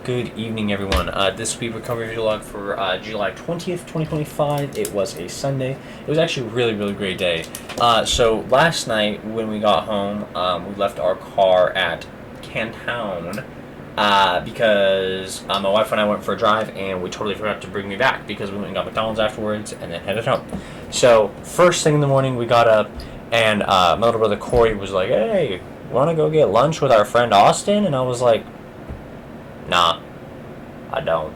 Good evening, everyone. This will be recovery video log for July 20th, 2025. It was a Sunday. It was actually a really, really great day. So last night when we got home, we left our car at Cantown because my wife and I went for a drive and we totally forgot to bring me back because we went and got McDonald's afterwards and then headed home. So first thing in the morning, we got up and my little brother Korey was like, "Hey, want to go get lunch with our friend Austin?" And I was like, "Nah, I don't.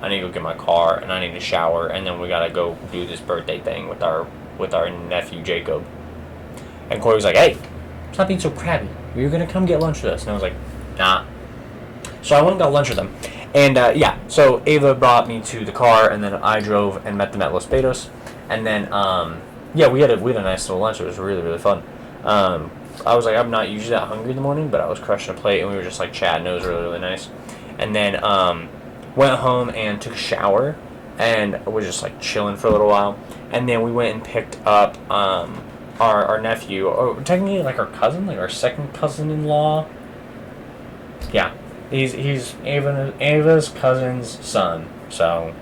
I need to go get my car and I need to shower and then we gotta go do this birthday thing with our nephew Jacob." And Corey was like, "Hey, stop being so crabby. You're gonna come get lunch with us." And I was like, "Nah." So I went and got lunch with them. And so Ava brought me to the car and then I drove and met them at Los Betos. And then we had a nice little lunch. It was really, really fun. I was like, I'm not usually that hungry in the morning, but I was crushing a plate and we were just like chatting. It was really, really nice. And then went home and took a shower and was just like chilling for a little while. And then we went and picked up our nephew, or technically like our cousin, like our second cousin-in-law. Yeah, he's Ava's cousin's son. So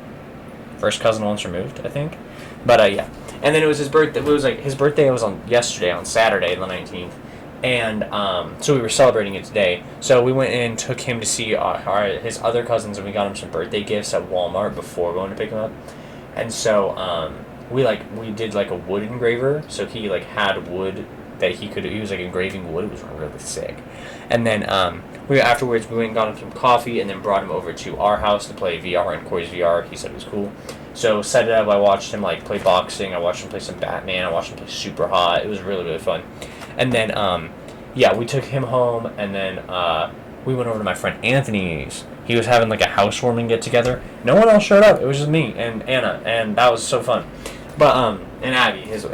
first cousin once removed, I think. But yeah. And then it was his birthday. It was like his birthday was on yesterday, on Saturday, the 19th, and so we were celebrating it today. So we went and took him to see his other cousins, and we got him some birthday gifts at Walmart before going to pick him up. And so we did like a wood engraver. So he like had wood that he was like engraving wood. It was really sick. And then afterwards we went and got him some coffee, and then brought him over to our house to play VR and Corey's VR. He said it was cool. So set it up. I watched him like play boxing. I watched him play some Batman. I watched him play Super Hot. It was really, really fun. And then we took him home, and then we went over to my friend Anthony's. He was having like a housewarming get together. No one else showed up. It was just me and Anna, and that was so fun. But and Abby, his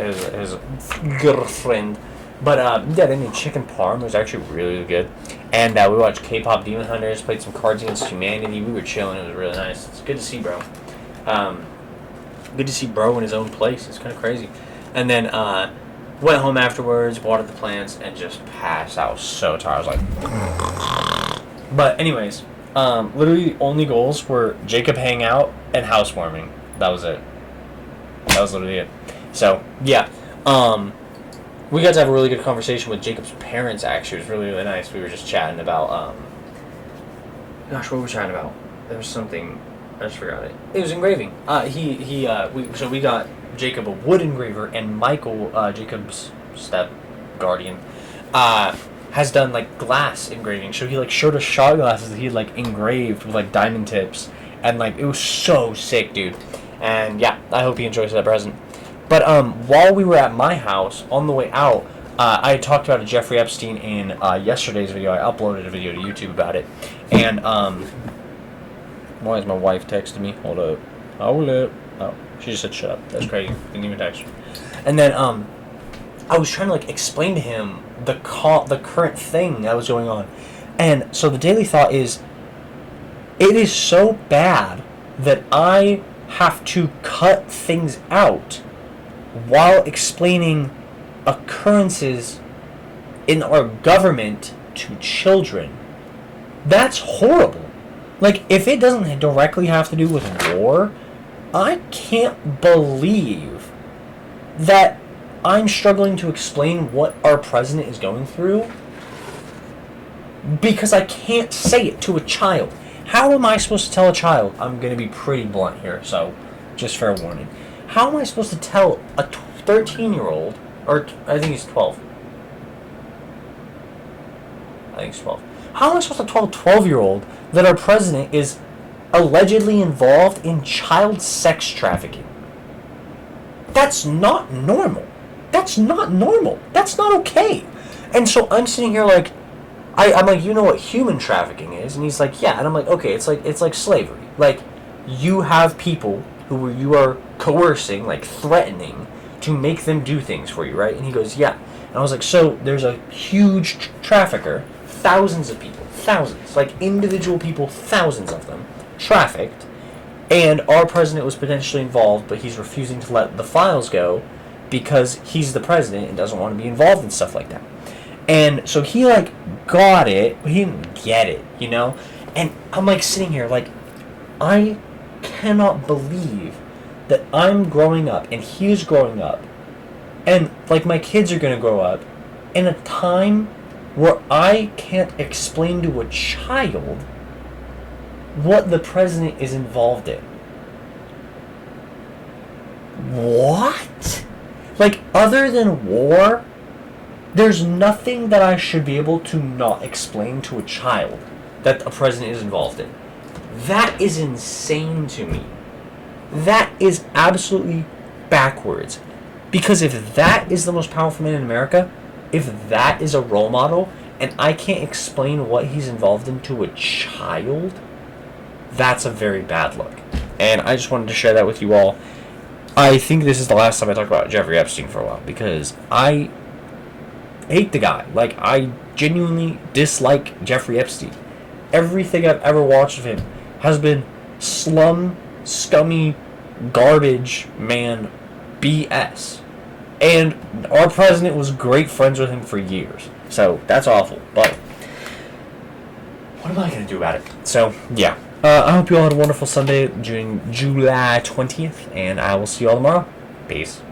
girlfriend. But they made Chicken Parm. It was actually really, really good. And we watched Kpop Demon Hunters. Played some Cards Against Humanity. We were chilling. It was really nice. It's good to see, bro. Good to see bro in his own place. It's kind of crazy. And then went home afterwards, watered the plants, and just passed. I was so tired. I was like... But anyways, literally the only goals were Jacob hang out and housewarming. That was it. That was literally it. So, yeah. We got to have a really good conversation with Jacob's parents, actually. It was really, really nice. We were just chatting about... Gosh, what were we chatting about? There was something... I just forgot it. It was engraving. So we got Jacob a wood engraver, and Michael, Jacob's step guardian, has done like glass engraving. So he like showed us shot glasses that he had like engraved with like diamond tips, and like it was so sick, dude. And yeah, I hope he enjoys that present. But while we were at my house on the way out, I had talked about Jeffrey Epstein in yesterday's video. I uploaded a video to YouTube about it, and why is my wife texting me? Hold up. Oh, she just said shut up. That's crazy. Didn't even text her. And then I was trying to like explain to him the current thing that was going on. And so the daily thought is, it is so bad that I have to cut things out while explaining occurrences in our government to children. That's horrible. Like, if it doesn't directly have to do with war, I can't believe that I'm struggling to explain what our president is going through because I can't say it to a child. How am I supposed to tell a child? I'm going to be pretty blunt here, so just fair warning. How am I supposed to tell a 13-year-old, or I think he's 12. I think he's 12. How am I supposed to tell a 12-year-old that our president is allegedly involved in child sex trafficking? That's not normal. That's not normal. That's not okay. And so I'm sitting here like, I'm like, you know what human trafficking is? And he's like, yeah. And I'm like, okay, it's like slavery. Like, you have people who you are coercing, like threatening, to make them do things for you, right? And he goes, yeah. And I was like, so there's a huge trafficker, thousands of people, thousands, like individual people, thousands of them, trafficked, and our president was potentially involved, but he's refusing to let the files go because he's the president and doesn't want to be involved in stuff like that. And so he like got it, but he didn't get it, you know? And I'm like sitting here like, I cannot believe that I'm growing up and he's growing up and like my kids are gonna grow up in a time where I can't explain to a child what the president is involved in. What? Like, other than war, there's nothing that I should be able to not explain to a child that a president is involved in. That is insane to me. That is absolutely backwards. Because if that is the most powerful man in America, if that is a role model, and I can't explain what he's involved in to a child, that's a very bad look. And I just wanted to share that with you all. I think this is the last time I talk about Jeffrey Epstein for a while, because I hate the guy. Like, I genuinely dislike Jeffrey Epstein. Everything I've ever watched of him has been slum, scummy, garbage man BS. And our president was great friends with him for years. So, that's awful. But, what am I going to do about it? So, yeah. I hope you all had a wonderful Sunday during July 20th, and I will see you all tomorrow. Peace.